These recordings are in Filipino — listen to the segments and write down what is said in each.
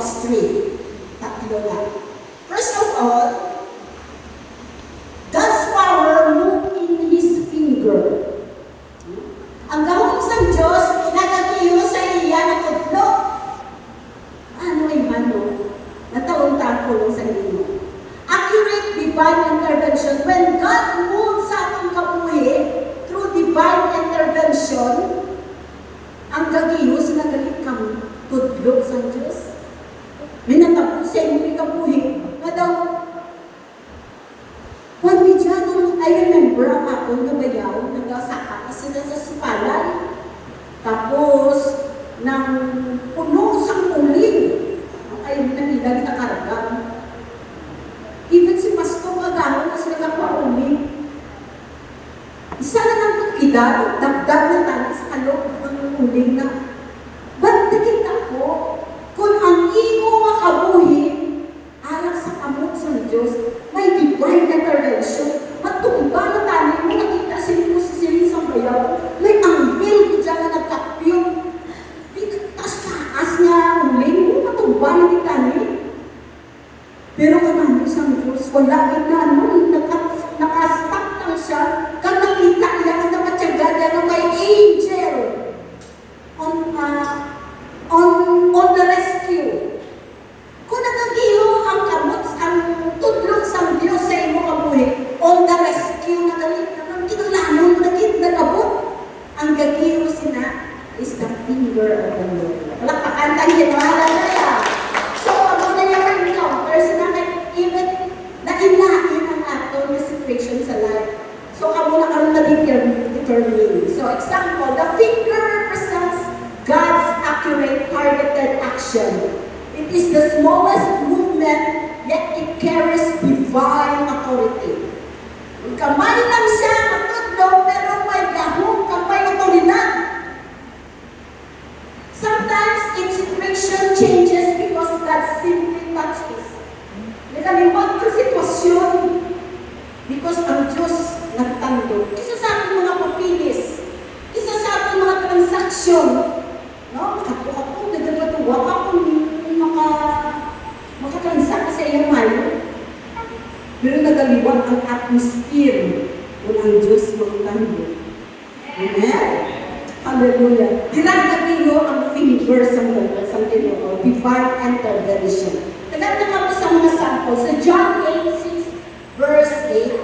God's tree. Tatlo na. First of all, God's power moved in His finger. Ang gawin sa Diyos, nagatiyo sa iya na tudlo. Ano ay mano? Nataon-taon ko sa inyo. Accurate divine intervention. When God moves sa atong kabuhi through divine intervention, ang gagiyos na galit kang tudlo sa Diyos. May natapos sa inyo kabuhi na daw, when we dyan, I remember ang akong nabayaw, nagkasaka kasi nasa sipalay. Tapos, nang puno sa uling, ay nagilag na karga. Even si Pastor Magano, kasi nagkakauling. Isa na ng kakidad, dagdag na tayo sa kalog ng uling na, ba't nakita ko, kung ang imo makabuhi, alang sa kamot sa Diyos, may divine intervention. Matumba na tayo, may nakita sila si Sirin sa bayaw, may anghel ko dyan na nagkapyong. Taas niya uling, matumba na kita niya. Pero kanano sa Diyos, wala na nakastop lang siya, kang nakita niya, ang napatyaga niya na may angel on the rescue. Kung nagagilo ang kamot, ang tudlong sa Diyos sa imo kabuhi, on the rescue na galit, ang kinulanon, nagabot, ang gagilo sina is the finger of the Lord. Wala kakantang ginawa na. So, ako na yung encounter, sinabi, even nailain ang ato na situation sa life. So, kamo na karoon na determine. So, example, the finger represents God's accurate, targeted action. It is the smallest movement, yet it carries divine authority. Ang kamay lang siya, matudlo, pero may gahong kamay otoridad. Sometimes its situation changes because God simply touches. Nakaliwag ang sitwasyon because ang Diyos nagtando. Isa sa ating mga papilis, isa sa ating mga transaksyon, no? Makapuha-puha, nagagatuwa akong makatransact sa iyong mayo. Pero nagaliwag ang atmosphere kung ang Diyos magtando. Amen? Hallelujah. Dinagdagilo ang finger sa Ginoo, divine intervention. Naganda ka sa mga sample. Sa John 8:6, verse 8,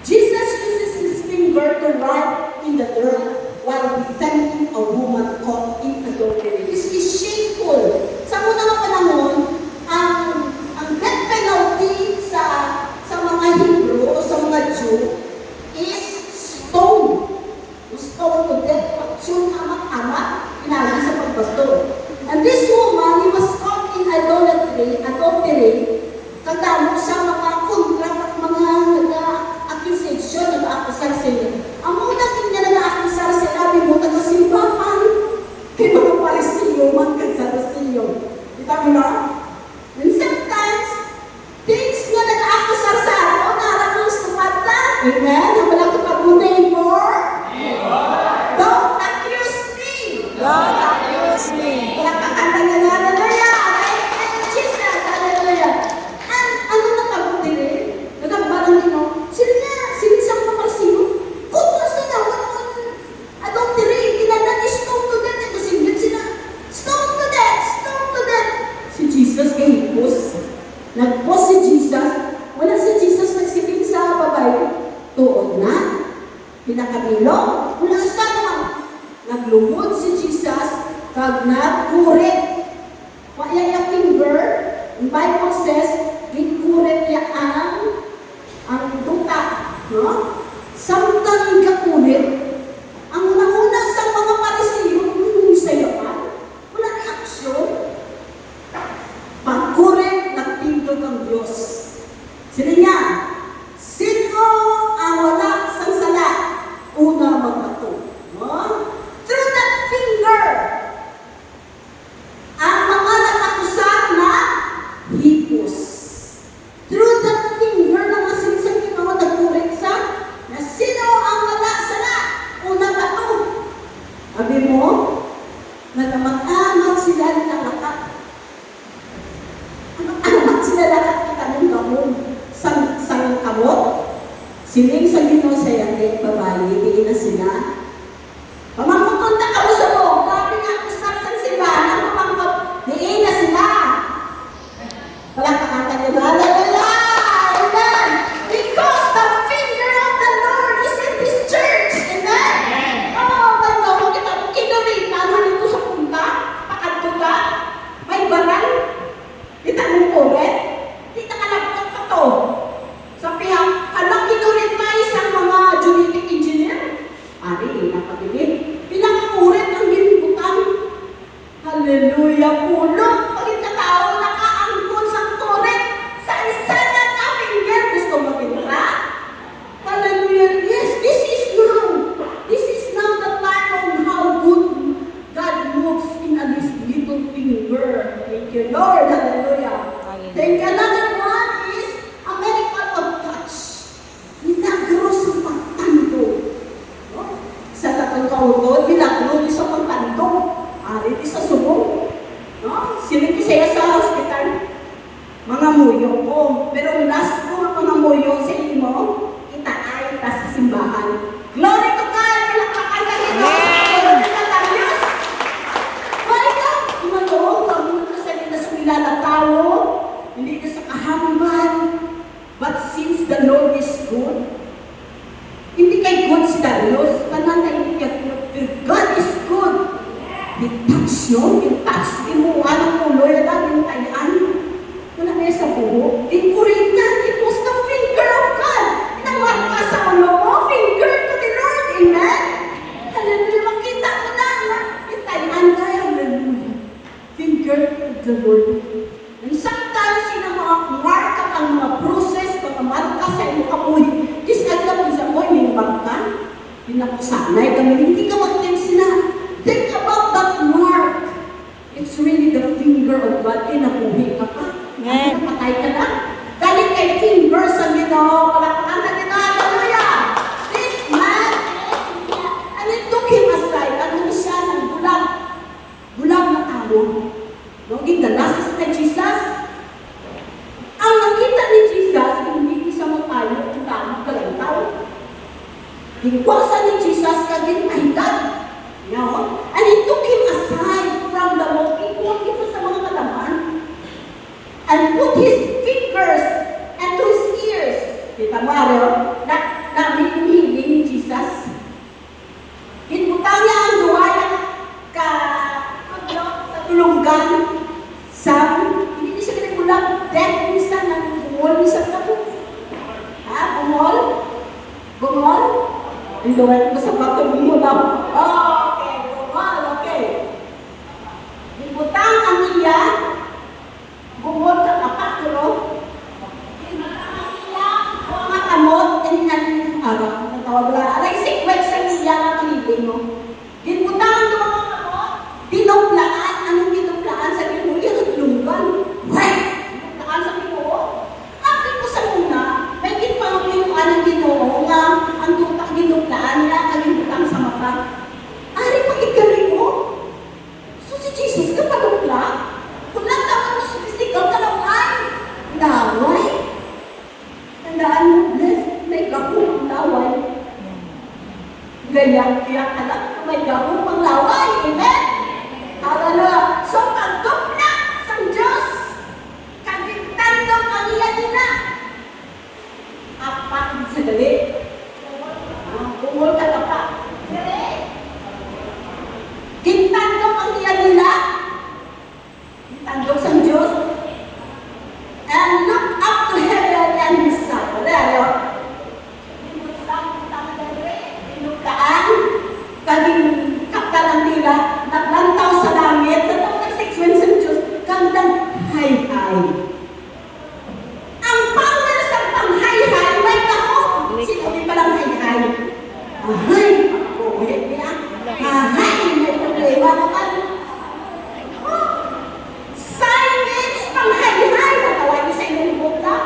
Jesus uses his finger to write in the dirt while defending a woman caught in adultery. This is shameful. Sa unang panahon, ang death penalty sa mga Hebrew o sa mga Jew is stone. Stone to death, paksyon, amat-amat, pinagi sa pagbato. And this woman, he was caught in adultery, kadamo sa mga kontra at mga nag-accusation, nag-akusar sa iyo. Ang una niya nag-akusar sa labi mo, taga-simbahan, kay mga parisiyo, magkansarasiyo. Kita mo na? And sometimes, things na nag-akusar sa ako, naramang sumata. Amen? Wala ko pag-unay more. Don't accuse me. Don't accuse me. Wala kakanta niya na, hallelujah. Amen, Jesus, hallelujah. And ano na tabuti rin? Nagkabarang din, no? Sino sa mga parisiyo? Kung nasa na, adultery, kinanan is stone to death. Ito singgit sila, stone to death, stone to death. Si Jesus kay hipos. Nagpos si Jesus. Wala si Jesus nagsipin sa babae. Tuod na. Pinakabilo. Wala sa naman. Naglumod si Jesus. Kag nagkurit. Wala yung finger. The Bible says, gikurit niya ang duka. No? Samtang ikakurit, ang una-una sa mga parisiyo, sayapan. Wala reaksyon. Pagkurit, nagtindog ang Diyos. Sino niya? Sino ang wala sang sala? Una, 'Una magbato. No? Through that finger, Siling sa Ginoo sa yating babae, diin na sila. Pamangkutunta ka mo sa mo, grabe nga kusap sa simbahan, ang pamangkot, diin na sila. Palakpakan niyo ba? Hallelujah! Amen! Because the finger of the Lord is in this church. Amen? Oh, ganda. Kita mo kinurita, nandito sa punta, pakadto ka, may barang, kita mo kuret, kita ka nagpag pa to. Sabi ha, alam kinurit na isang mga genetic engineer. Ari, napagigit. Pinakakurit ang ginbutan. Hallelujah, pulo. Pagkatao, nakaangkon sa kurit. Sa isa na ka-finger, gusto magkita. Hallelujah. Yes, this is now. This is now the time of how good God moves in a this little finger. Thank you, Lord. Hallelujah. Thank you. Another one is a miracle of touch. Milagro sa pagtando. No? Sa tatong kautod, milagro di sa pagtando. Ari di sa subong. No? Silipin siya sa hospital. Mga muyo ko. Pero last ko mga muyo sa imo, kita ay ta sa simbahan. Glory to God! Palakpakan ka nito! Diyos! Why ka? Imanoong pag-uwi ka sa nila sa milala tao, hindi ka sa kahamban. But since the Lord is good, hindi kay good si Darius, kanan na hindi niya good. God is good. He touch no? Yung touch, di mo, anong ulo, yan lang, yung tayaan. Wala na sa buho. Di ko rin yan. It was the finger of God. Inawag ka sa ulo mo, finger to the Lord. Amen? Hallelujah. Makita mo na. Yung tayaan ka, hallelujah. Finger of the Lord. And sometimes, yung mga marka ang mga process, mga marka sa iyong kapoy. Just like that, sa mo, may marka. Yung nakusanay kami, hindi ka mag-tense na. Think about that mark. It's really the finger of God. Nabuhi ka pa. Amen. Napatay ka na. Galing kay finger sa Ginoo. Palakpakan na Ginoo. Hallelujah! This man, and it took him aside. Ano siya ng bulag. Bulag na tao. No, ginalasas na Jesus. Ang nakita ni Jesus, hindi isa mo tayo, ang tawag ka lang tao. Hingkwasa ni Jesus kaging kahidag. No? And it took him aside from the walking, ito sa mga kalaman, and put his fingers into his ears. Kita mo, namin yung hiling ni Jesus. Hinbutang niya ang duwaya sa tulunggan. Hindi siya kinibulang, death niya na bungol niya na po. Ha? Bungol? Bungol? Ang duwaya ko sa bato, bungol daw. Oh, okay. Bungol, okay. Hinbutang ang iya, bungol ka kapatro, mga kamot, and natawag lang, aray, sikwek sa iya ang kilibing mo. Hinbutang ang mga kamot, dinuplaan, anong dinuplaan sa ginoo? Yung lunggan. Right! Dinuplaan sa ginoo. Akin ko sa muna, may ginpangapinuan ng ginoo nga, ang tutak dinuplaan niya, kalimutang sa mata. Ari, pagkikari mo? So si Jesus ka padupla? Kung nagtawag mo sa physical ka lang ay, laway. Tandaan mo, may gahong laway. Gayak-gayak ka lang, may gahong laway. Amen? Hallelujah. So, pagdupla sa Diyos, kagintandong ang iyan na. Apat sa dali. Bungol ka na pa. Gintandong ang iyan nila. Gintandong sa Diyos. And look up to heaven and His Son. Wala, Dinuktaan, kaging kaptalan nila, naglantaw sa langit, natawag ng sequence ng Diyos, kandang hay-hay. Ang power sa pang-hay-hay, may kahok. Sino di palang hay-hay? Ahay, buhay niya. Ahay, may problema naman. Silence, pang-hay-hay, natawag niya sa inyong buka.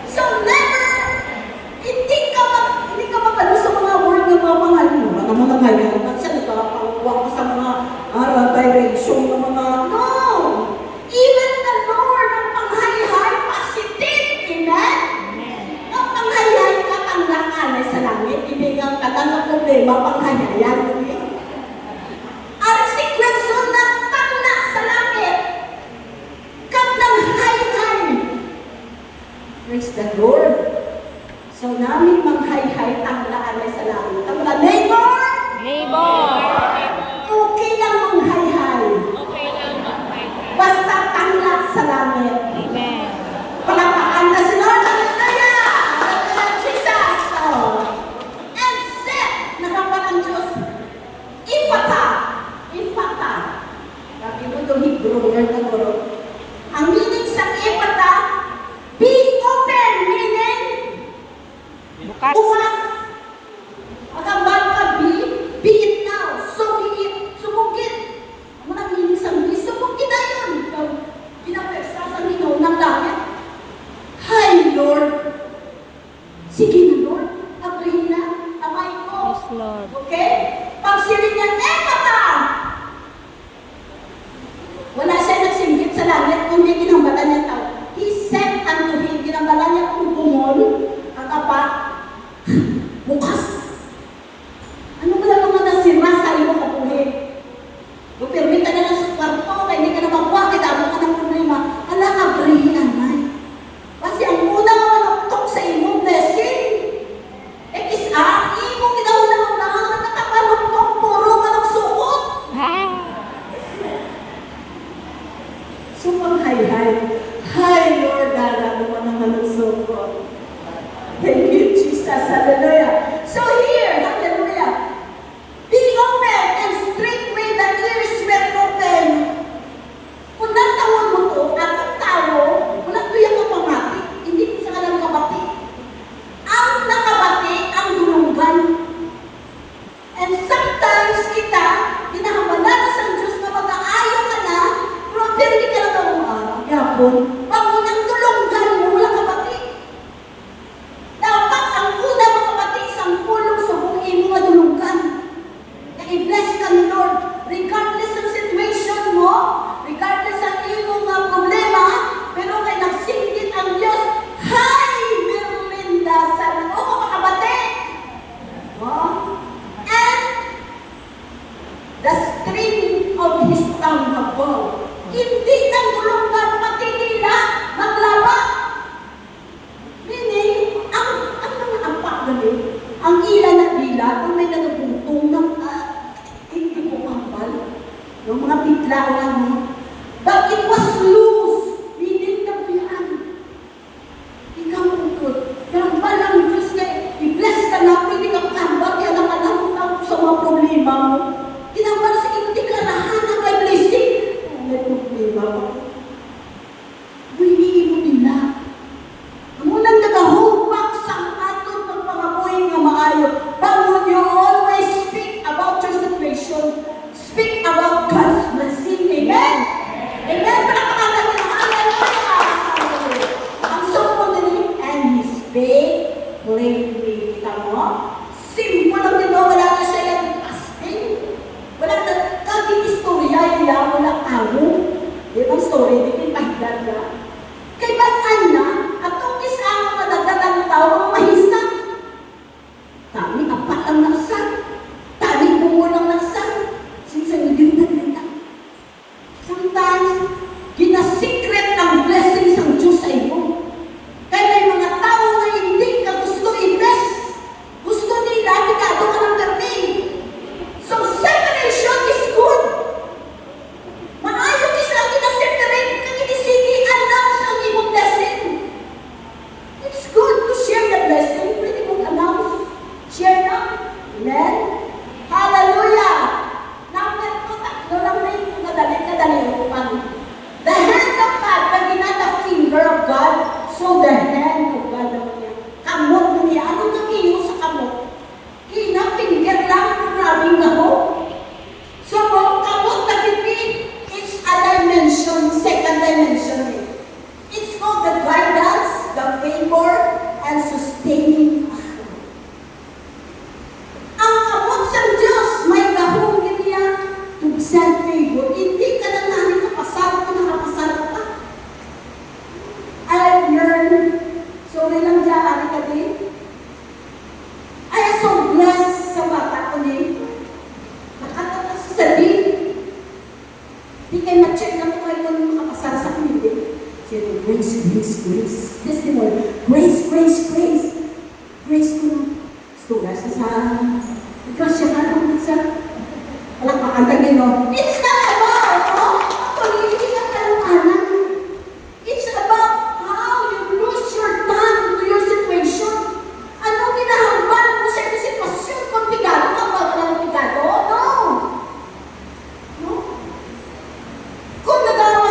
So never, hindi ka magano sa mga word ng mga pangalan. Wala naman ang hayatan sa nagpapangwa ko sa mga vibration ng mga, no! Even the Lord Lord na guro. Ang meaning sa epata, be open, meaning Bukas. bukas. At ang bad ka, be it now. So be it. Sumugit. Ang mga meaning sa be, sumugit na yun. Pinapeksa sa Ginoo ng langit. Hi, Lord. Sige na, Lord. Agreein na. Amay ko. Yes, Lord. Okay? Pag sinig niya, epata! Wala siya nagsinggit sa langit, kundi ginambala niya tao. He said unto him, ginambala niya kung bumol, ang apa, bukas. Ano ba lang mga nasira sa iyo kabuhi? Permita na lang sa kwarto, kaya hindi ka na magwa, kita mo ka ng problema. Ala, agreein naman. Kasi ang unang manuktok sa iyong blessing, imong ginaunang nakatapanuktok, puro manuksukot. Supang hay-hay. Hi, Lord, dala mo ng manuksukot. Thank you, Jesus. Hallelujah. So here, hallelujah. Being open and straightway the ears were open. Kung natawag mo to, at ang tao, walang tuya ka pamati, hindi ko sa kalang kabati. Ang nakabati, ang dulunggan. And sometimes kita, hinahamala na sa Diyos na mag-aayo ka na, pero hindi ka lang ang araw. Yapon, pag ang dulunggan mo, walang kabati. Dapat ang una makabati, isang pulong sa buhay mo madulunggan. Na i-bless ka ni Lord, regardless ng situation mo, regardless ng iyong mga problema, pero kay nagsinggit ang Diyos, hi, Merlinda, sana o makabati. And the string of his tongue above, hindi nang dulungan matinila, maglaba. Meaning, ang mga ampak galing, ang ilan na dila, kung may nagbuntong ng hindi ko kapal, yung mga bitla lang mo. But it was loose, meaning nabihan. Ikaw ukod, kambal ang Diyos na i-bless ka na, pwede ka kambal, kaya nakalamang sa mga problema mo. Kinambal sa iyong deklarahan ng may blessing. May problema mo. Buhiniin mo nila. Ang unang nag-hold back sa aton ng pangamoy nga maayo. Bago you always speak about your situation. Speak about God's blessing. Amen? Amen? Panapangalan mo naman. Hallelujah. Ang song din, and He spake plainly. Kita mo? Simple lang din, wala na siya yung asking. Wala na, kaging istorya nila, wala tao. Di ba story, di ba mahigad na? Kay bataan na, at kung isa ang mga dadalang tao, ang mahisan. Tami, apat ang naksan. Tami, bumulang naksan. Sinsan, hindi na nila. Sometimes, gina-secret ang blessings ng Diyos sa iyo. Kaya may mga tao na hindi ka gusto i-bless. Gusto nila, tikado ka ng birthday. So, separation is good. Maayo isa ang gina-separate kang inisinian lang sa iyong blessing. It's good to share the blessing. Pwede mong announce. Share na. Amen? Hallelujah! Number 2, tatlo lang na yung kadali upan. The hand of God, pag not the finger of God, so the hand of God naman niya. Kamot mo niya. Anong nakiyo sa kamot? Kina-finger lang kung grabing gaho. So, kamot na pipi, it's a dimension, second dimension. It's called the guidance, the favor, and sustaining power. Ang kamot sa Diyos, may gahong niya to send favor. Hindi ka na namin kapasarap kung nakapasarap ka. I've learned, sorry lang dyan, ari ka din. I am so blessed sa bata ko din. Nakatatas sa din. Di kayo ma-check na kung kayo makapasara sa community. Sino, grace, grace, grace. Testimony, grace, grace, grace. Grace ko na. Stugas na sa... Ikaw siya ka lang sa... Alam pa, ang tagin, no? It's not about, no? Actually, hindi ka kaluanan. It's about how you lose your time to your situation. Anong ginahambal mo sa iyong sitwasyon? Kung pigado ka ba ka ng pigado? No. No? Kung nagawa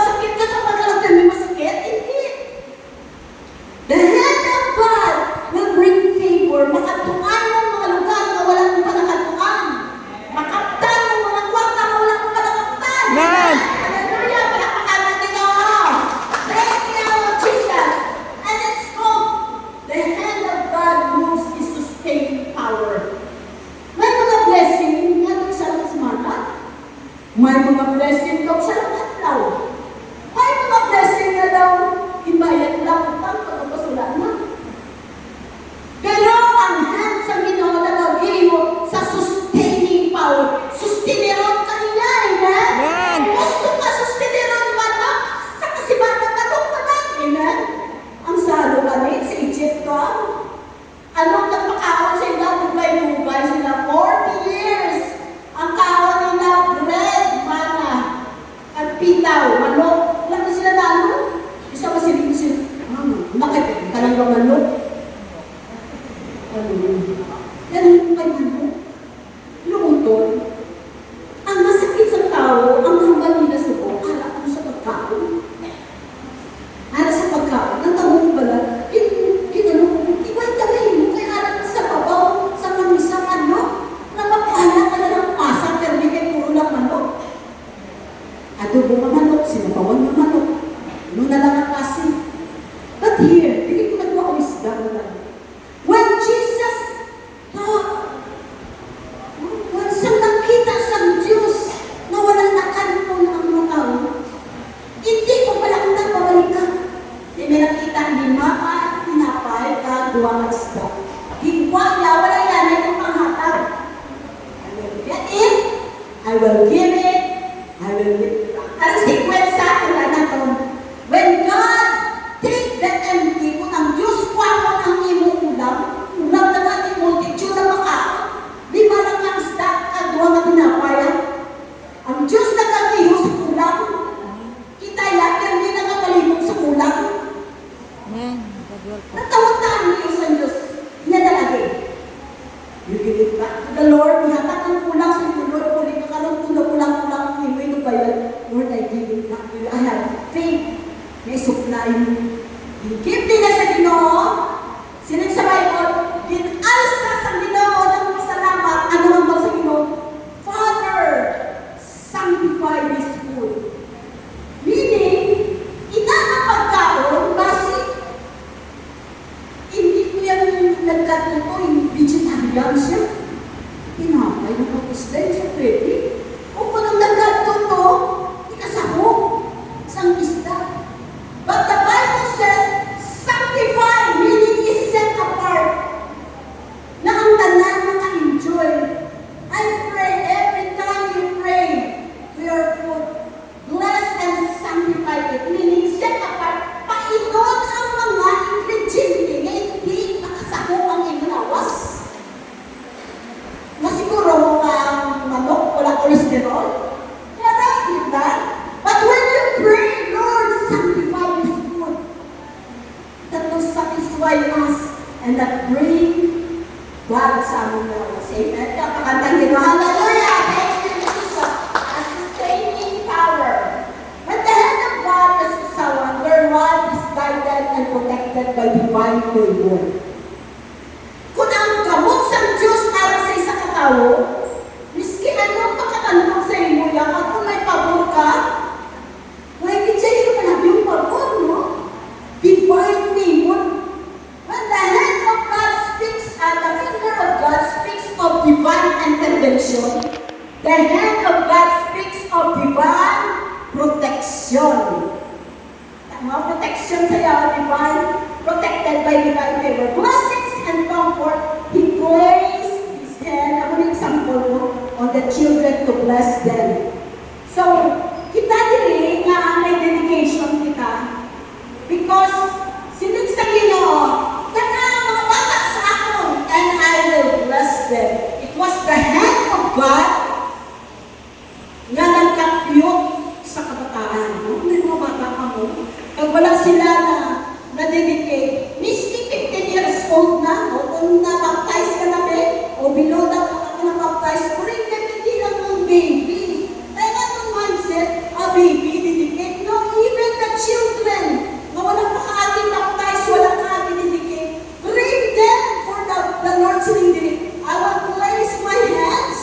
manok, sinabawan yung manok. Ano na lang ang kasi. But here, hindi ko nagawa ko isda na lang. When Jesus taught, when sang nakita sa Diyos na walang nakanpon ang mga tao, hindi ko pala kung nagbabalik ka. Hindi may nakita, lima ka, tinapay ka, duwa ka isda. Gingwa niya, wala yan, ay kong panghatag. I will get it, I will give it, I will give it. Ang sequence sa akin na ito, when God take the empty, kung ang Diyos kwamo ng imong ulam na natin multitude na baka, di ba lang ang isda, kadwa na pinapayan? Ang Diyos na kagayo sa ulam, kita yan, hindi nakapalibog sa ulam. Amen. Gadwal po. Natawag niyo sa Diyos, niya dalagay. You give it back to the Lord, ihatak ang kulang sa iyo, Lord, kung di ka karoon kung kulang-kulang ang ino ba yan? Lord, I give it back to you. I have faith. May supply mo. Give din na sa Ginoo. Sinag sa Bible, ginalsa sa Ginoo ng pasalamat. Ano ang ba sa Ginoo? Father, sanctify this food. Meaning, inakapagkaroon, kasi hindi ko yan nagkatuto, yung vegetarian siya. Tinapay na kapos din sa pwede. O kung nang nagkatuto, ikasahog isang isda. But the Bible says, sanctify, meaning is set apart. Na ang tanan maka-enjoy. I pray every time you pray to your food, bless and sanctify it, meaning set apart. Painon ang mga ingrediente na hindi makasahog ang imulawas. Masiguro mo ka ang manok, wala cholesterol. Kaya diba? But when you pray, Lord, sanctify this food. That will satisfy us and that bring God sa aming lawas. Amen? Kapakantang nyo, hallelujah! Thank you, Jesus. A sustaining power. When the hand of God is to someone, their life is guided and protected by divine favor. Kung ang kamot sa Diyos para sa isa katao, miski anong pakatandog sa imo, yan, at kung may pabor ka, may kitsa yung panabi yung pabor, no? Divine favor. When the hand of God speaks, the finger of God speaks of divine intervention, the hand of God speaks of divine protection. Mga protection sa'yo, divine, protected by divine favor. Blessings and comfort, He placed His hand, ako na example mo, on the children to bless them. So, kita dili nga may dedication kita because sinig sa Ginoo, kana mga bata sa akon and I will bless them. It was the hand of God nga nagkapyok sa kabataan. No? May mga bata ka mo. Pag wala sila na-dedicate, miski 15 years old na, o kung na-baptize ka na o below na na-baptize, kung rin hindi lang mong baby. Kaya anong mindset, a baby, dedicate? No, even the children, na walang paka-ating baptize, walang ka-ating dedicate, bring them for the Lord's leading. I will place my hands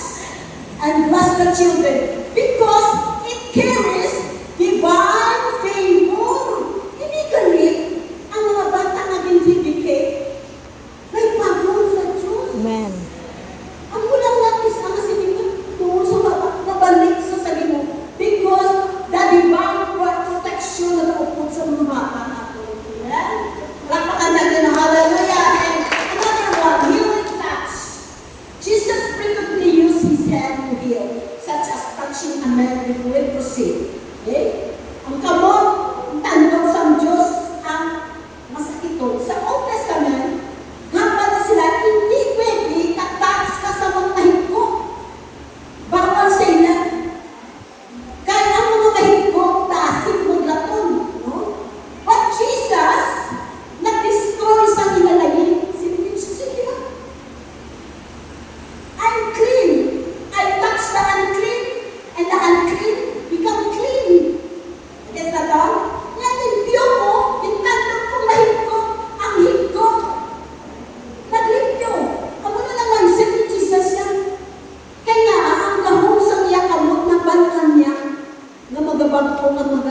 and bless the children because it carries divine favor. Hindi galit ang mga bata na dedicate. May pagong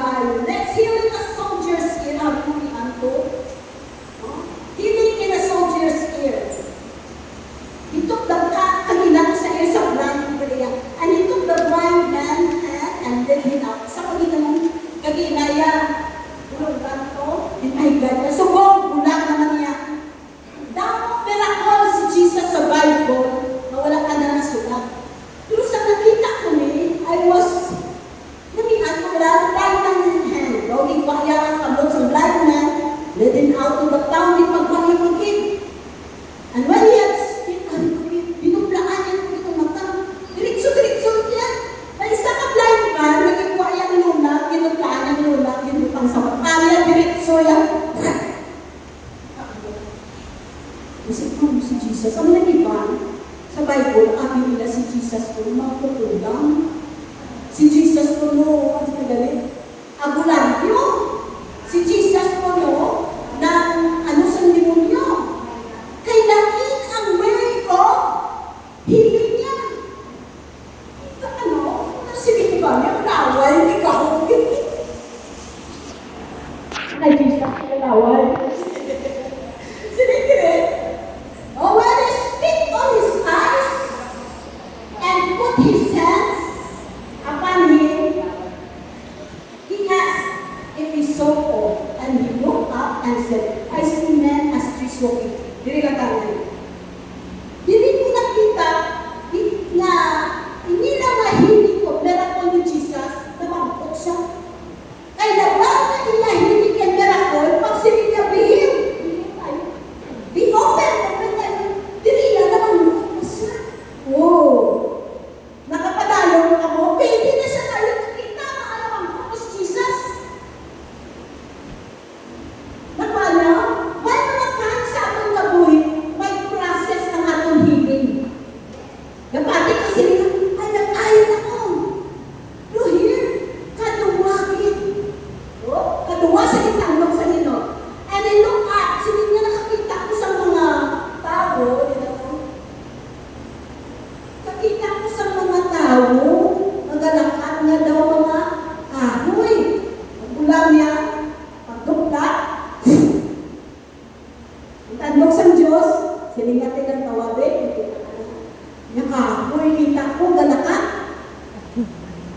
tayo. Let's hear it a soldier's ear. Happy Anto. Healing in a soldier's ear. He took the kanina sa ear sa blind prayer. And he took the blind man and led him out. Sa kanina mong kaginaya. Tulog kanto. And my God. So, bulang naman niya. Damo miracle si Jesus sa Bible na wala ka na nasulat. Pero sa nakita ko ni, I was namihan ko wala blind man in hand. Rolling bahaya ang kabot sa blind man, led him out of the town, di pagpangipagin. And when he had binublaan niya kung itong mata, diritso niya. Na isa ka blind man, naging bahayang luna, binublaan niyang luna, binubang sa mata, diritso yan. Isip mo si Jesus. Ang nag-iba, sa Bible, abi nila si Jesus ko, magpupundang. Si Jesus ko, no, ano ka galit? Agulanyo. Si Jesus ko, no, ng ano sa demonyo. Kay laking ang way of healing niya. Ano? Sinin ba niya? Laway, hindi ka hukit. Ay, Jesus, laway. Sinin. Oh, when he spit on his eyes and put his hands upon him, he asked if he saw all. And he looked up and said, I see men as trees walking. Dili ka tangan. Dili ko nakita na hindi na mahilig ko, miracle ni Jesus, na mangkot siya. Kaya dapat na inahilig ang miracle, pag sinigabihim, be open. Dili na naman mo siya. Wow! Nakapadayo ka mo, pwede na siya tayo nakita na alam ang purpose Jesus. Napala, may mga kahit sa atong kabuhi, may process ng atong healing. Napati kasi ay nag-ayon ako. Pero here, kaduwagin. Kaduwa sa itangog sa Hino. And I look at, sinin niya nakakita ko sa mga tao, nakita ko sa mga tao, nagalakat niya daw mga kahoy. Ulam niya, pagdukla. Ang tandok sa Diyos, siningatin ang tawabe. Yung kahoy, kita ko, galakat.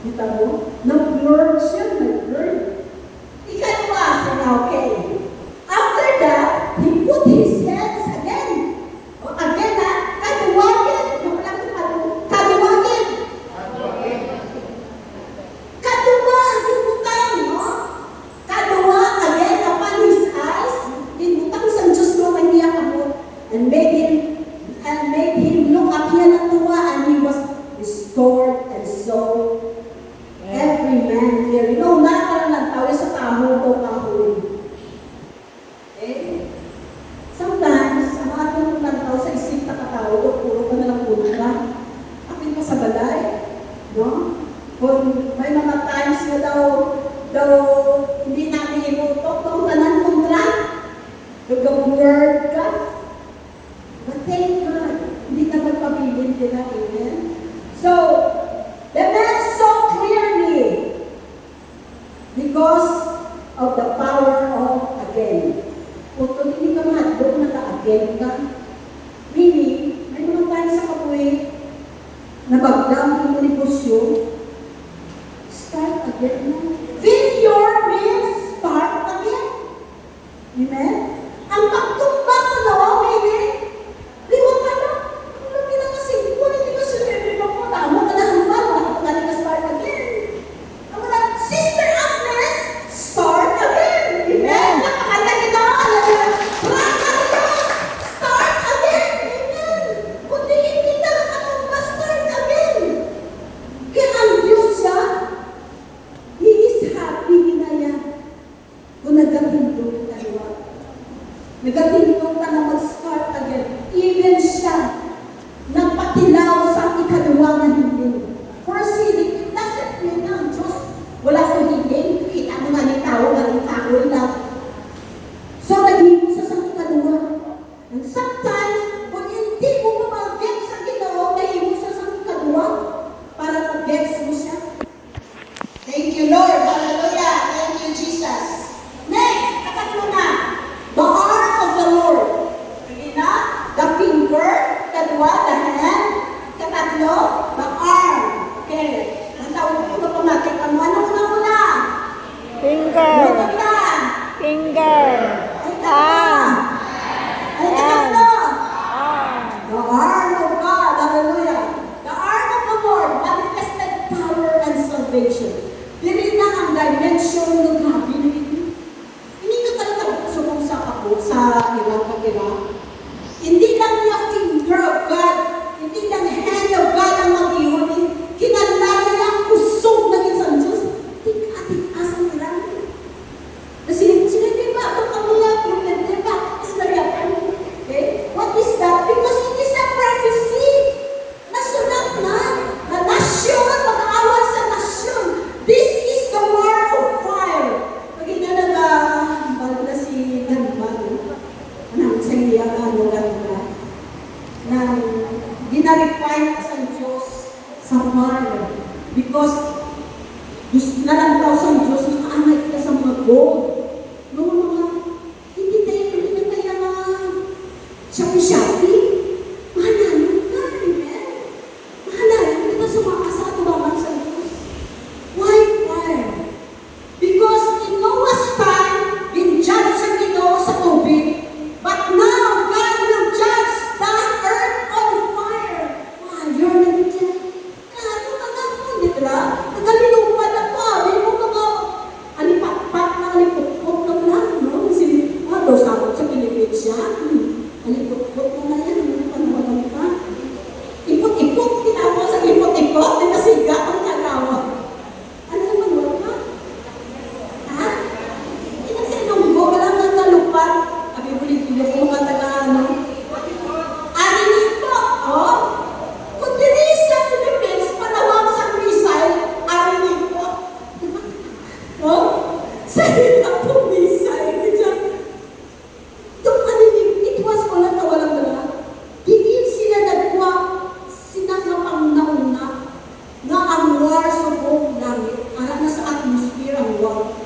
Kita mo? Nag-blur siya, nag-blur. Ikalawa, siya, okay. After that, he put his hands again. O again, kaduwagin. Kaduwagin. Kaduwagin butang, no? Kaduwa again upon his eyes. Butang sa Diyos no, kanya kamo. And made him look up here na tuwa, and he was restored and so every man clearly. No, parang nagtawi sa kahoy o kahoy. Okay? Sometimes, ang atong lantaw sa isip na katao, puro ka na lang puro ka. Kapit ka sa balay. No? Kung may mga times na daw hindi natin inutok, kung tanan kontra, nag-word ka. But thank God, hindi ka magpabilin nila. Amen? So, the man saw clearly because of the power of again. Kung hindi ka mahadlok, naka-again ka. Meaning, may mga tayo sa kapoy, nabagdang yung negosyo, start again na. Failure means start again. Amen? Ang pagtumba ko na, meaning, liwag ka na. Ano pinakasin? Kung hindi ka sinili mo po, tama ka na hambal, nakapagaling ka start again. Ang wala, Sister Agnes, start again. Amen? Nakakanta kita, alam niya, start finger, Meron pa. finger, Ay, tatlo. Ay, tatlo. arm, The arm of God, hallelujah. The arm of the Lord, manifested power and salvation. Dili na ang dimension ng grabe. Hindi ka talaga sumong sa ako, sa Iraq, hindi lang yung finger of God, hindi lang hand of God ang mag-ihuli. Kinalala niya ang kusog ng isang Diyos. Tik-atik-as ang Iraq. Kasi sila, di ba? Ito kanila, problem, di ba? Okay? What is that? Because it is a prophecy. Nasulat na. Na nasyon, mag-aaway sa nasyon. This is the war of fire. Pag ina bago na si Ganban, anong sa iya Ganban, na ginarefine sa Diyos sa fire. Because nalantaw sa Diyos, nakaanay ka sa mga gold. No, mga, hindi na kaya na Shopee. Mahalayo na, amen? Mahalayo na ito sa mga kasatubangan sa Diyos. Why fire? Because in Noah's time, in-judge sa Ginoo sa tubig. But now, God will judge the earth on fire. Fire na dito. Ano ka na po, di ba? Nagalilupan na pa. May mga alipat-pat na alipot-pot na lang, no? Kasi, daw sabot sa Pilipinas yan. Alipot-pot na yan. Ano pa naman pa? Ipot-ipot. Tinawag sa ipot-ipot. Di ba sigat ang kalawa? Ano naman wala? Ha? Inasinunggo ka lang ng kalupan. Abi-bulig-bulig ko mga taga-ano. Arinig po, oh? Kung dili sa Philippines, panawag sa missile, arinig po. Oh? Sa hirap po missile. Itong arinig, it was walang na walang dala. Higit sila nagwa, sinangapang nauna, na ang war sa buong langit, para na sa atmosphere ang war.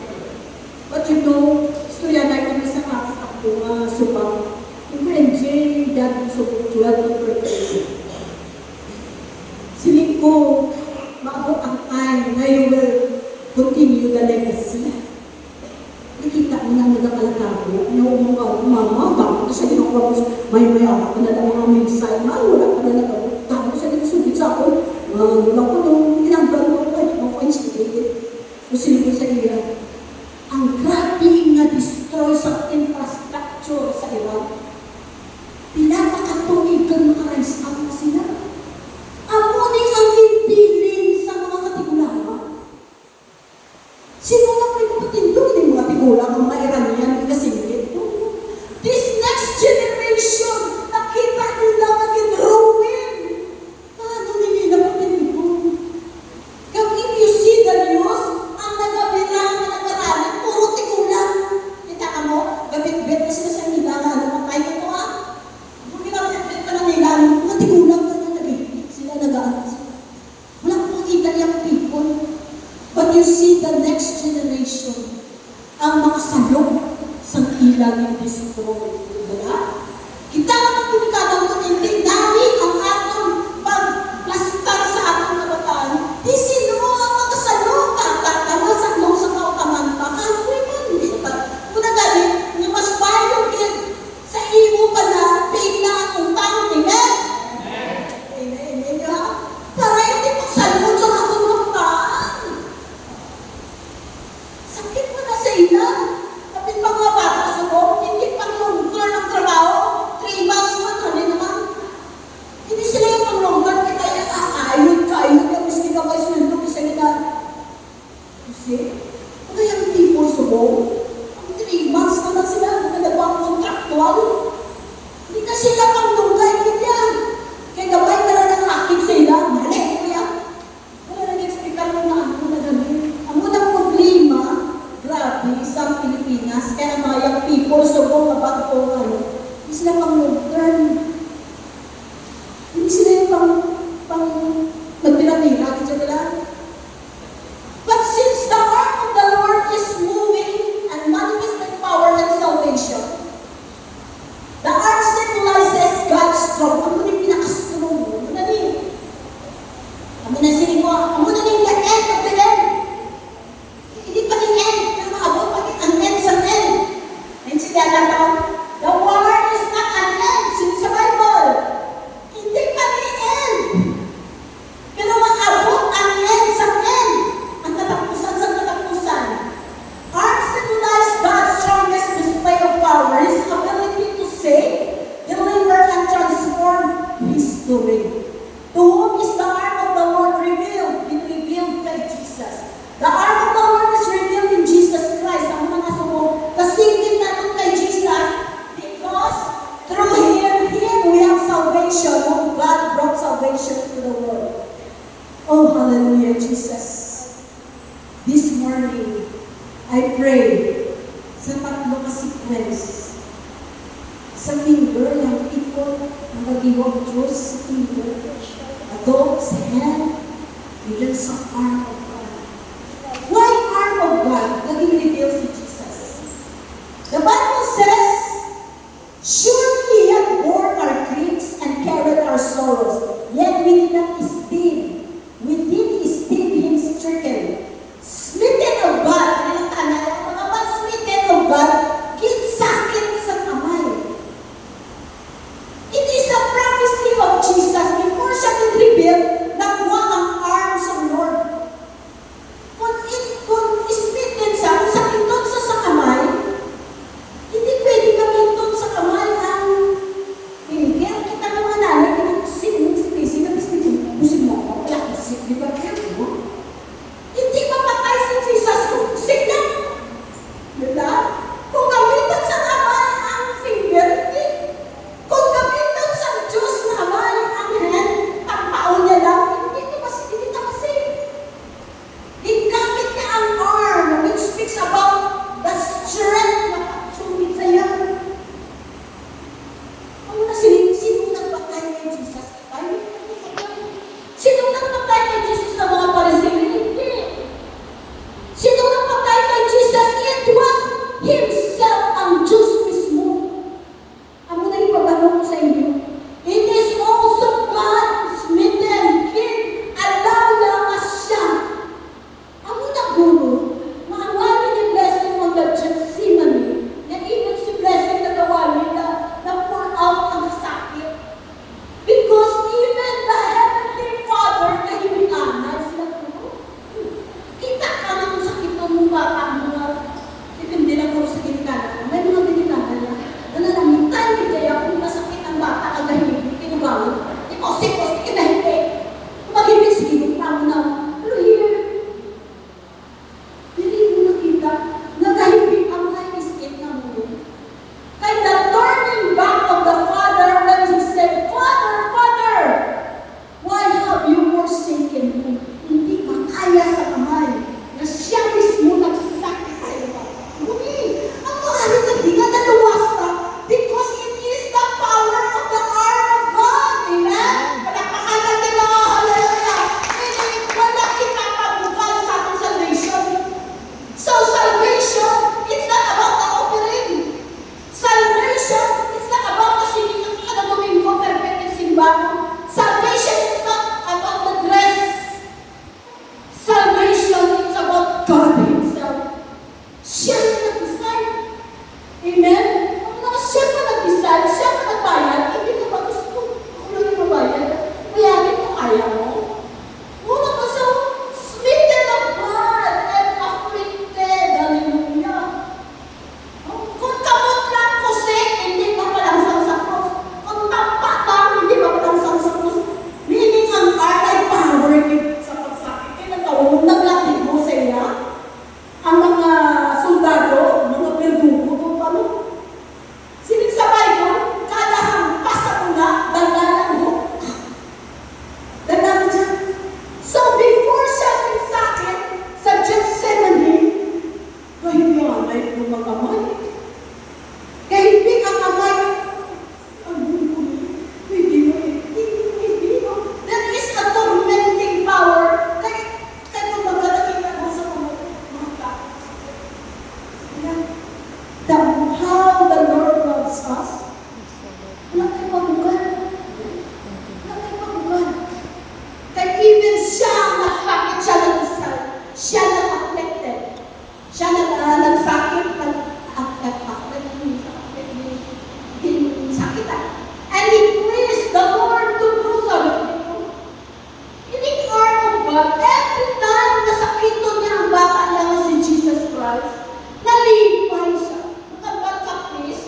But you know, istorya na kami sa kakakong subang. Yung friend Jay, dad sa 12 birthday. Sinig ko, maabot ang time na you will continue the legacy. Nakita mo na nagkakalatago, na umama, tapos sa ginagawa ko, may ako na lang mga minsay, wala pa na nagkakalatago, tapos sa ginasubit sa ako, wala ko nung inanggal ko, ay, ako-instigated. Kasi ko sa iya, ang grabe nga destroy sa infrastructure sa Iran. Pinapakatuigan makarise up na sila. Amunin ang impiling sa mga katigulangan. Sino na kayo kapatindog ng mga tigulang ang mga Iranian ikasingit? This next generation, nakita nila maging ruin. Paano nila kapatindog? Kung if you see the news, ang nagabilang na nagaralan, puro tigulang. Kita ka mo, gabit-bit na sila sa nila, patay ko to ah. Kung ginabit-bit ka na nila, mga tigulang na nagigit sila, nag-aalas. Wala kong makita yung people. But you see the next generation ang makasalok sa ilang yung destroy. Diba? Kita ka magpinikadang ko, hindi namin ang atong pag-plastar sa atong kabataan. Di sino ang makasalok? Tatawasan mo sa kautaman pa. Kaya man, hindi pa. Kuna galing, yung mas bayo sa imo pa na, pain na ang utang. Amen? Amen. Para hindi magsalot sa atong kabataan. Sakit mo na sa ilan. Kapit mga bata sa mo, hindi pang long-term ang trabaho. 3 months mo, ano naman? Hindi sila yung pang long-term, kaya kaayod, yung gusto ka kayo sundo, kasi nila. Kasi, kung yung people sa mo, 3 months naman sila, nagawang contractual. Hindi na sila pang long-term, yan. Kaya gabay ka lang ng aking sa ila, mali, kuya. Wala nag-explicar mo na ano na gano'n. Ang unang problema, grabe, sa Pilipinas, kaya mga young people, so kung kapag po, hindi sila pang long-term. Hindi sila yung pang magpira-pira, kasi nila. But since the heart of the Lord is moving and manifested power and salvation, the heart symbolizes God's strong. Ang muna yung pinaka-strong mo. Ano na rin? Ang muna sinig mo, ang muna yung the end of the end. Hindi pa rin end, pero maabot doing. To whom is the arm of the Lord revealed? It revealed kay Jesus. The arm of the Lord is revealed in Jesus Christ. Ang mga sumo, kasingin natin kay Jesus because through Him we have salvation. Oh, God brought salvation to the world. Oh, hallelujah, Jesus. This morning, I pray sa tatlo ka sequence. Sa finger, yung people, ang nag-iwag Diyos sa finger. Ato, sa hand, even sa arm of God. Why arm of God? Naging reveal si Jesus. The Bible says, surely He hath borne our griefs and carried our sorrows, yet we did not esteem. We did esteem Him stricken, smitten of God. Mga smitten of God, kinsakit sa kamay. It is a prophecy of Jesus before siya revealed nakuha ang arms of Lord. Kung smitten siya, kung sakiton siya sa kamay, hindi pwede gamiton sa kamay ang pinigyan. Kita ng mga nanay, kinakasip ng spacing na gusto mo ako, wala kasip, di ba? Hindi mapatay si Jesus kung signal. Diba? Kung gamitan sa kamay ang finger, hindi. Kung gamitan sa Diyos na kamay ang hand, ang paon niya lang, hindi na kasi. Igamit niya ang arm, which speaks about the strength na pagsumit sa iyo. Ang na sino nagpatay kay Jesus? Sino nagpatay kay Jesus na mga Pariseo? Hindi. Sino nagpatay kay Jesus? It was Himself, ang Diyos mismo. Ang muna ipagano ko sa inyo. It is also God smitten. Allow lang na siya. Ang muna guru, makawali ni blessing on the Gethsemane, na even si blessing na gawali na pour out ang sakit. Because even the Heavenly Father na hinianay sila po. Kita ka na kung sakit ng bata mo na hindi lang puro sakit ka na. May mga ginikanan na nananamitay ni Jaya kung masakit ang bata ang nahihigit, kinugawan. Ipos, kinahigit. Kung maghibig sige, tamo na. Pero here, hindi mo nakita, nagahibig ang mga iskit na mo. Kaya the turning back of the Father when He said, Father, why have you forsaken me? Hindi makaya sa kamay na siya mismo nagsasakit sa iba. Ngunit, ang maaari na di nga naluwasta because it is the power of the arm of God. Amen? Palakpakan natin mga hallelujah. Meaning, wala kinapabukal sa ating salvation. So, salvation, it's not about the offering. Salvation, it's not about the singing ka na domingo, perfect and simbahan. Salvation is not about the dress. Salvation is about God Himself. Siya na nag-decide. Amen? Kung siya pa nag-decide, siya pa nagbayad, hindi ka ba gusto? Ako lang yung mabayad. Mayamin mo, kaya mo. Muna ka sa smitten of God and afflicted. Hallelujah. Kung kamot lang ko hindi pa palangsang sa cross. Kung tampak lang, hindi pa palangsang sa cross. Meaning ang art ay power sa pagsakit. Kaya nagkawag, naglatid mo sa iya. Ang mga soldado, mga berdugo, kung paano. Sinigsabay ko, kada hampas sa una, dandanan mo. Dandanan siya. So before siya nagsakit sa Gethsemane, kahibig ang amay ng mga kamay. Kahibig ang amay. That is a tormenting power. Kaya kung magkakita ko sa mga tao. How the Lord loves us. Wala kayo mabugan. Kaya even siya nagsakit, siya nag-isal, siya nag-afflicted. Siya nagsakit, sakitan. And He praised the Lord to do something. Hindi arm of God, every time nasakiton niya ang bata niya na si Jesus Christ, nalipay siya. Magkabagkapis,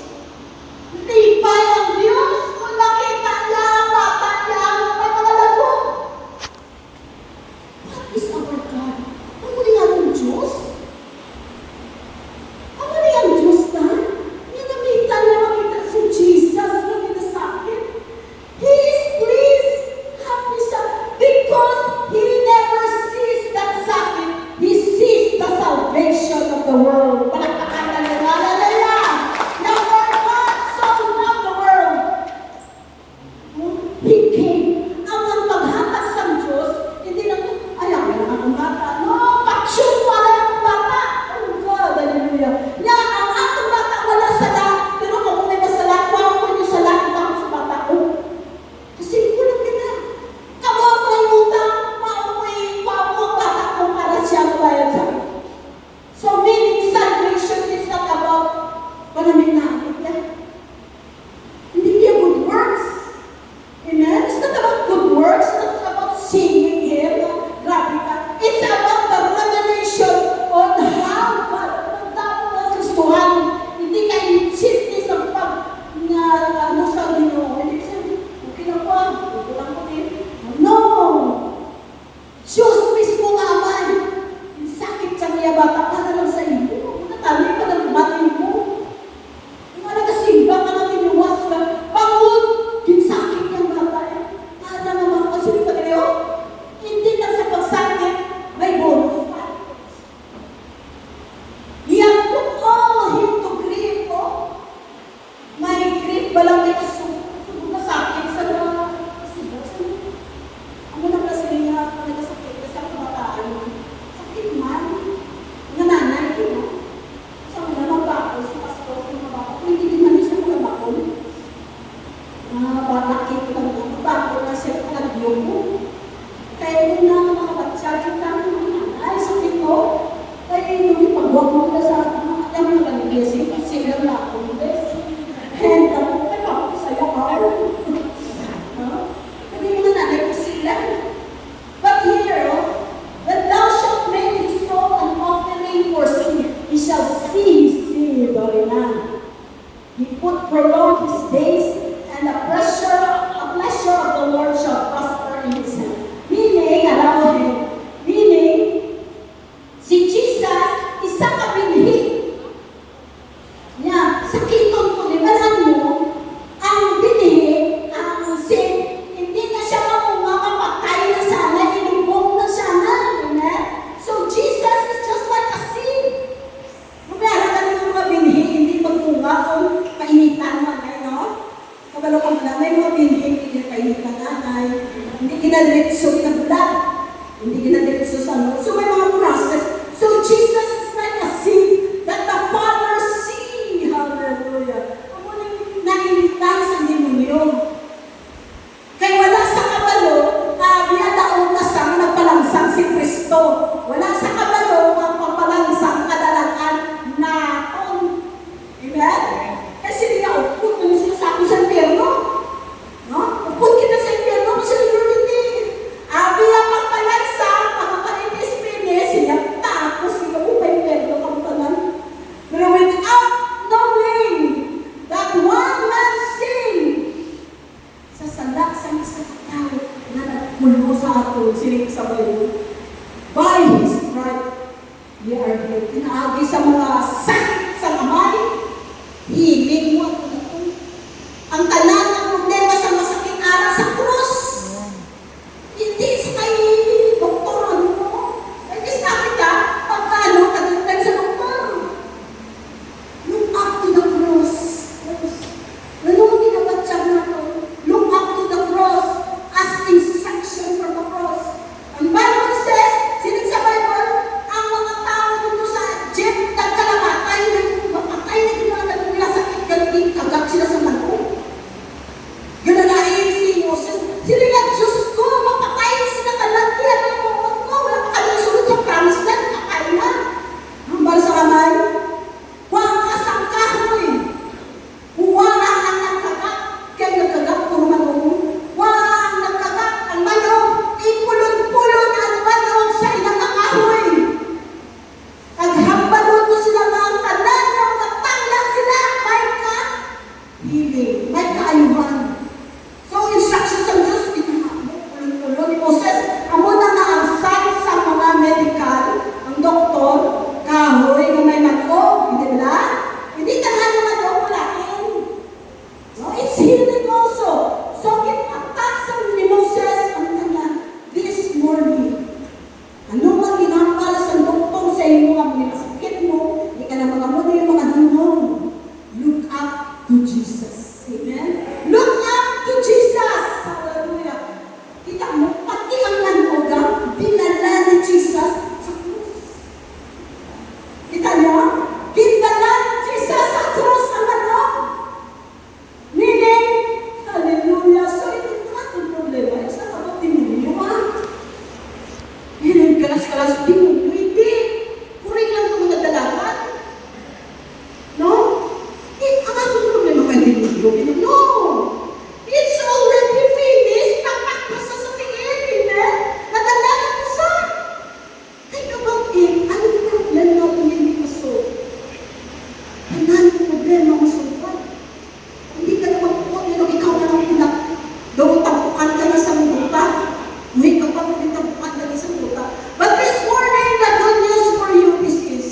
Sila na akong blessing. And ako, ay, ako, saya ka. Hindi mo na nanay ko sila. But here, when thou shalt make his soul an offering for sin, he shall see, Dorina. He put prolong his days, and the pleasure of the Lord shall prosper in his hand. Meaning, si Jesus, isa ka binhi niya, sakiton ko, di ba alam mo, ang binhi, ang sin, hindi na siya mamapatay na sana, inubong na sana, amen? So, Jesus is just like a sin. Kumara ka ng mga binhi, hindi magpunga kung painitan mo, no? Kabalo ka mo na, may mga binhi, hindi painitan nanay, hindi ginadiretso, ginabulat, hindi ginadiretso sa Lord. So, may mga process. So, Jesus is like a seed that the Father see. Hallelujah. Ang munang nainitan sa demonyo. Kaya wala sa kabalo, biyadaon na sa nagpalangsang si Kristo. Wala sa kabalo, ang papalangsang kadalagan naton. Amen? Kasi niya, upot na sinasabi sa impyerno. No? Upot kita sa impyerno, kasi hindi. Biya pagpalangsang, pagpapalinis-pinis, siya tapos siya upay impyerno kamutanan. Pero without knowing that one man sin, sa sala sa isa tao na nagpulo sa ato, sinig sa bayo, by his stripe, we are healed. Tinaagi sa mga sakit sa kamay, hiling mo at ang tanan ng problema sa masakit ara sa krus. Hindi sa kay doktor, ano mo? Ay, sakit ka, pagkano katulad sa doktor. Look up to the cross. Ganun ginabatsag na to. Look up to the cross as instruction from the cross. Ang Bible says, sinig sa Bible, ang mga tao dito sa Egypt, nagkalamatay na mapatay na yung mga nagmula sakit, ganun kagat sila sa manok. Ganalain si Moses. Sila nga, Diyos ko, mapatay na sila kalagyan ng mga ko. Wala ka kami sunod sa promise land, kakain na. Hambal sa kamay. Huwag ka sang kahoy. Huwag ang nagkagat. Kaya nagkagat, puro manong. Huwag ang nagkagat, ang manong. Ipulon-pulon ang manong sa ilang kahoy. Aghambalon mo sila mga tanan na mga tangla sila. May ka healing. May kaayuhan. So, instructions ng Diyos, pinahapon ni Moses, amo na nga ang sign sa mga medical, ang doktor, kahoy na may manog, hindi ba? Hindi tangan na manog, walain. No, it's healing also. So, attack sa ni Moses, ang kanya, this morning, ano nga ginambal sa doktor sa imo, ang minasakit mo, hindi ka na mga muna yung mga dunong. Look up to Jesus. Amen? Look up to Jesus. Hallelujah. Kita mo, pati ang nanoga, dinala ni Jesus sa krus. Kita niyo? Dinala ni Jesus sa krus ang manog. Meaning, hallelujah. So, hindi naman ang problema. It's not about demonyo, ha? Meaning, kalas-kalas demonyo. Hindi. Kuring lang itong mga dalagan. No? Ang atong problema kay demonyo. No! It's already finished. Tapak pa sa tingin. Amen? Nadalagan mo sa. Think about it. Anong problema kung hindi maso? Anong problema masulpan? Hindi ka na magpukot. Ikaw na lang pinak. Doon tapukan ka na sa muta. Uy, kapag tapukan ka na sa muta. But this morning, the good news for you is this.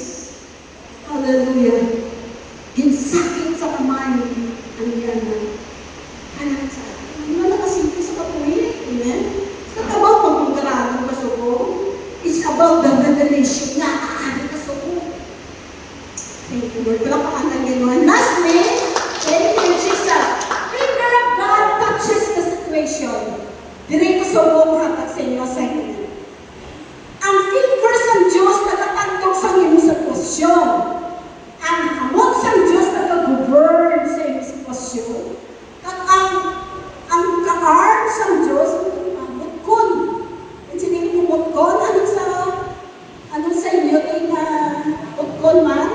Hallelujah. Ginsakit sa kamay ang yanan. Anak sa atin. Hindi na nakasimple sa katuwid. Amen? It's not about pagpagkaraan ng kasuko. It's about the revelation na aanin kasuko. Thank you, Lord. Palapakan ng gano'n. Lastly, thank you, Jesus. Finger of God touches the situation. Direct ko sa buong hatag sa inyo sa inyo. Ang fingers ng Diyos natatandog sa iyong sitwasyon. Ang hamon sa Diyos nag-govern sa iyong sitwasyon. At ang ka-arm sa Diyos, mutkon. Ang sinigin mo mutkon, anong sa inyo ay mutkon man?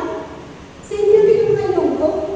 Sa inyo din yung nalungkot.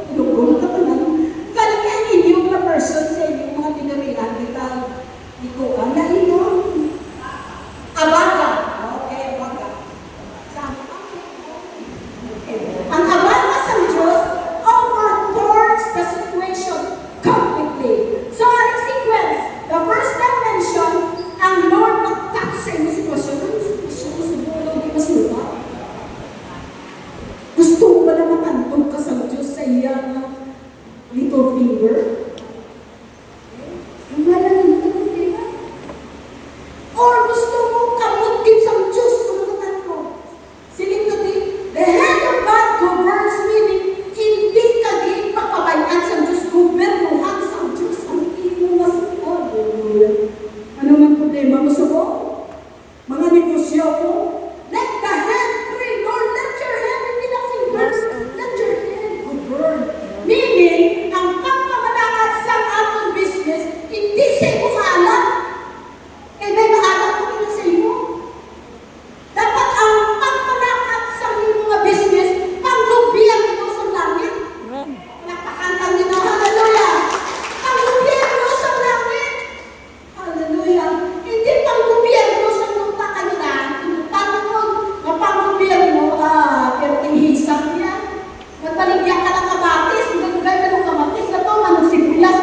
nagtaligyan ka ng kamatis, nagtaligyan ka ng kamatis, na to, manong sibuyas,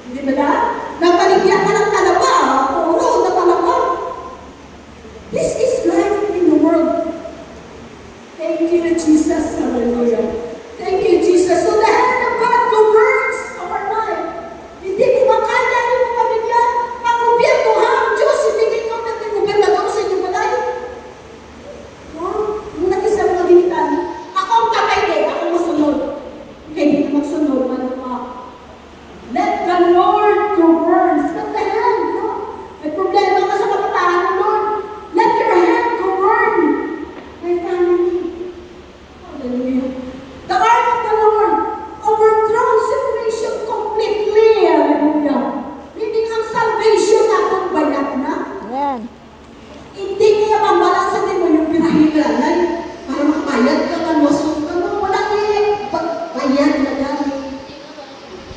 hindi ba na? Nagtaligyan ka ng talaba, puro na talaba. This is life in the world. Thank you, Jesus. Hallelujah. Thank you, Jesus. So the hand of God governs our life. Hindi mo makaya yung pamilya. Ang gobyerno ha, ang Diyos, hindi ikaw natin gobernador sa inyong balay. No? Yung nakisang mga ginitan. Ako ang tatay din, ako masunod. Okay, hindi na magsunod, ano pa. Let the Lord govern. Let the hand, no? May problema ka sa kabataan mo, Lord. Let your hand govern my family. Hallelujah. The arm of the Lord overthrows separation completely. Hallelujah. Meaning ang salvation natin bayad na. Yan. Hindi kaya mambalansa din mo yung pinahilalan para makabayad ka ka, wasong ka, no? Walang bayad na lang.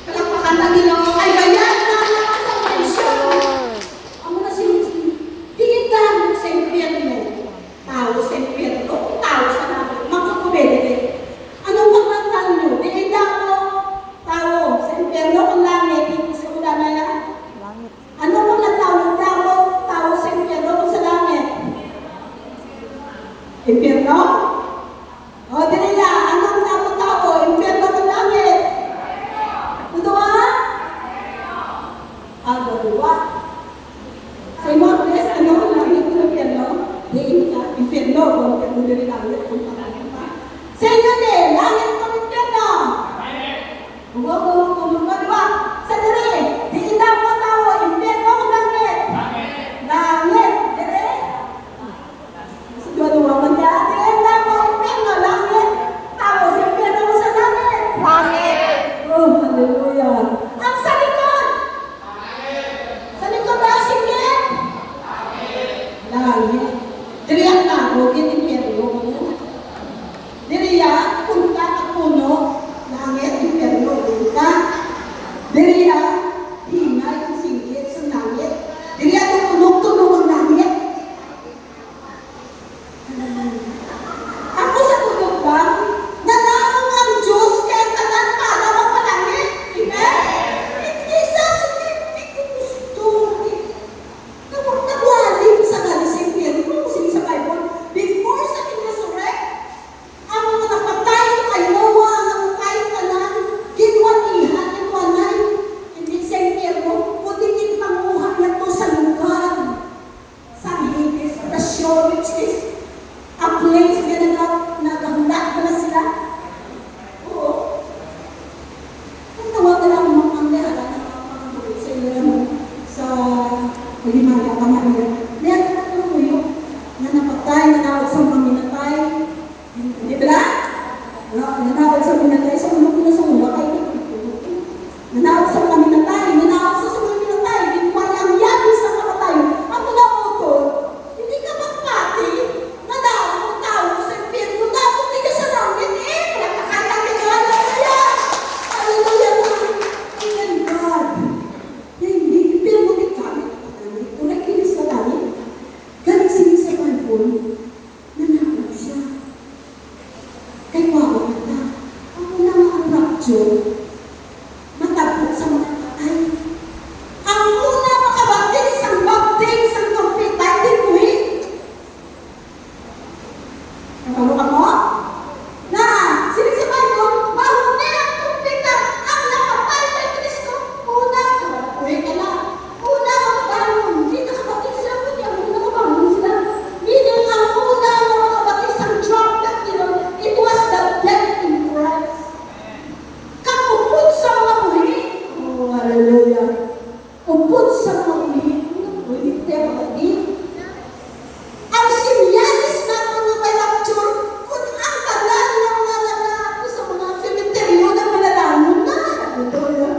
Palakpakan na ginawa, ay bayad na ang salvation. Lord. Ang muna tingin sa impyerno. Tao sa impyerno, tao sa namin, magkukumede. Anong paglantan nyo? Tingin mo, tao sa impyerno, ang langit, dito sa ulan na yan. Langit. Ano mo na tao sa impyerno o sa langit? Impyerno? O, dinila, anong tao? Impyerno o langit? Dua? Dua. Sa imo, bless, ano, langit o impyerno? Di ka, impyerno, o impyerno din langit, kung parang pa. Sa inyo din, langit o impyerno? Diba? Sa diri, di ina mo tao, impyerno o langit? Langit, diri? Sa dua man niya, di ina mo impyerno, langit? Tao, sa impyerno mo sa langit? Langit. Oh, hallelujah. Ang sa likod? Sa likod ba, singit? Langit. Diri ang tao, impyerno mo. Diri ya, punta at puno, langit, impyerno, diri ka. Diri ya, hingay, ang singgit sa langit. Diri ya, tumunog-tunog ang langit. Ako sa tunog ba, nananong ang Diyos kaya tanan para magpalangit. Amen? Hindi sa hindi ko gusto. Nagwaling sa galing sa impyerno, sige sa Bible, before sa resurrect, ang mga napatay kay Noah, ang napatay tanan, ginwanihan, ginwanay, hindi sa impyerno, kundi ginpanguhan na to sa lugar, sa Hades, the shore, which is a place na nagahulak na sila. Oo. Kung tawagan ang mga pangyahala na mga sa inyo naman, sa Pagimaya, Pamaria, meron na tumuyo na napatay, nanawag sa mga minatay. Di ba? Nanawag sa minatay, sa ulo ko na sa ulo, kay nanawag sa mga minatay, nanawag sa mga minatay, ginwanyang yabi sa kapatay. Ang mula mo to, hindi ka magpati, nanawag mo tao sa impyerno, tapos di ka sa langit, pinagpakatang ka, hallelujah! Hallelujah! Amen, God! Hindi, impyerno din kami. Kung nakikinis na langit, galing sila sa Bible, nanawag siya. Kay wawa na. Ako na ang rapture, matagpo sa mga patay. Ang una makabaptiz, ang baptiz, ang kampitay, din mo eh. Nakalo ka mo? Na, sila sa Bible, mahuli ang kumpita, ang nakapay kay Kristo. Una, uwi ka na. Una, makabangon. Hindi nakabaptiz sila, kundi ang una makabangon sila. Meaning, ang una makabaptiz, ang droplet, it was the death in Christ. Kapupot sa mga buhi. Oh, hallelujah. Upot sa mga buhi. Hindi tayo makagin. Ang simyanis na mga may rapture, kung ang tanan ng mga nanako sa mga sementeryo na malalangon na. Hallelujah.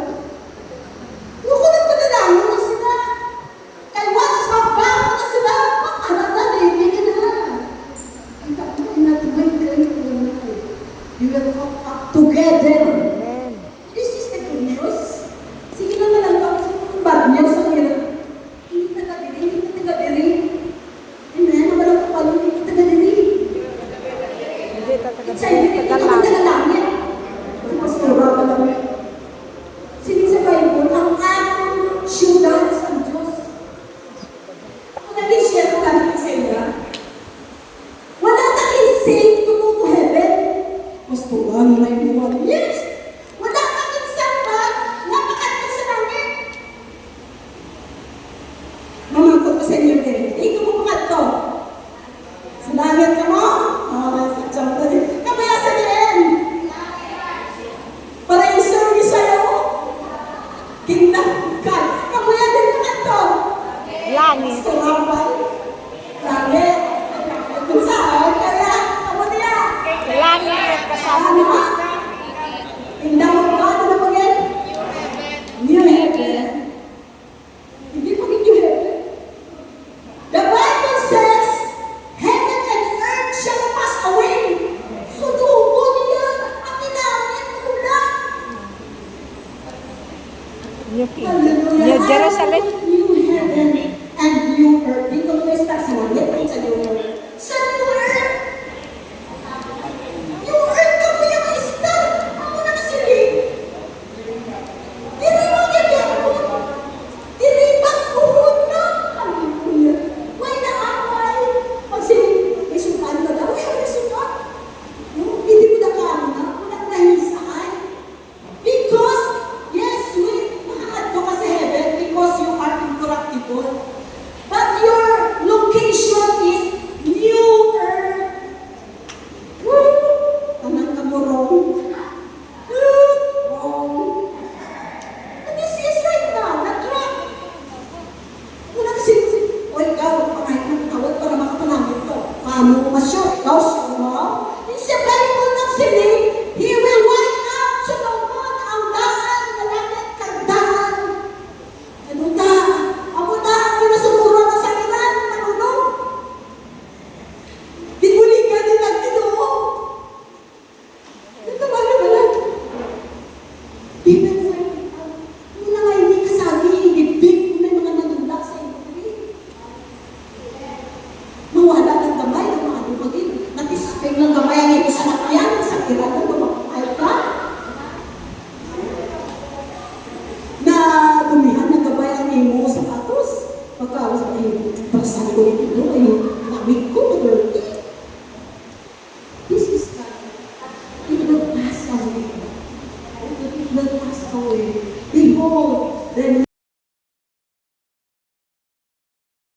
Yung kung nagpadalangon na sila. Kay once magbago na sila, pag-aral na, naibigin na. Kita ko na natin, you will come up together. Amen. This is the good news. Sige na lang ako sa mga bad news ang hirap. Hindi ka tagadiri, hindi ka tagadiri. Amen? Naman ako palo, hindi ka tagadiri. Hindi It's a tatagalan. hindi ka magdalangin. Pastora ka lang. Sige sa Bible, ang ating syudad sa Diyos. Kung nag-share ko lang sa inyo, wala tayong safe to go to heaven. Pastora, ano na yung buwan? Yes! Wala tayong sapat na makatag sa langit. Mamangkot ko sa inyo din. Ikaw mo mga to. Sa langit ka mo? Sa tiyang ko din. Kamaya sa din. Para yung service sa'yo. Kingdom God. Kamaya din mga to. Langit. Sa rapal. Langit. Kung saan, kaya, ako niya. Langit at kasama Ano ni ba? Kingdom of God, ano ba yan? New heaven. Hindi pa new heaven. The Bible says, heaven and earth shall pass away. Sudugo niya ang inangit ng ulan. New Jerusalem. New heaven and new earth. Dito mo start sa langit o sa new earth? Sa new earth. New earth ka mo yung start. Ako na nasilig. Diri mo yan yan mo. Diri pag-uhod na. Hallelujah. Why na away? Pag may sukan ka daw, may sukan. No? Hindi mo na kamo na. Walang nahisaan. Because, yes, makakadto ka sa heaven because you are incorruptible. But your location is new earth. Woo! Tanang ka mo wrong. Wrong. And this is right now, not wrong. Una kasi, o ikaw, pangahit ng tawad para makapanamit to. Paano mo masyo? Ikaw, sure mo? In sa Bible ng sinig, He will wipe out sa looban ang daan, malapit kang daan. Ano na? Ako na ang pinasumuro ng sangilan, manunong. Diguligan din ang tinuo. Ito ba naman lang? Di ba na muna nga hindi kasali, ibig mo na yung mga nanulak sa iyo. Mawala ng gamay ng mga lumagin. Natispig ng gamay ang ito sa nakyan, sa kiratan ng mga ka. Na dumihan ng gamay ang imo sa patos. Pagkawas ay pagsasabi ko ito, ay lamig ko, mag-dirty. This is God. It will pass away. It will pass away. Behold, then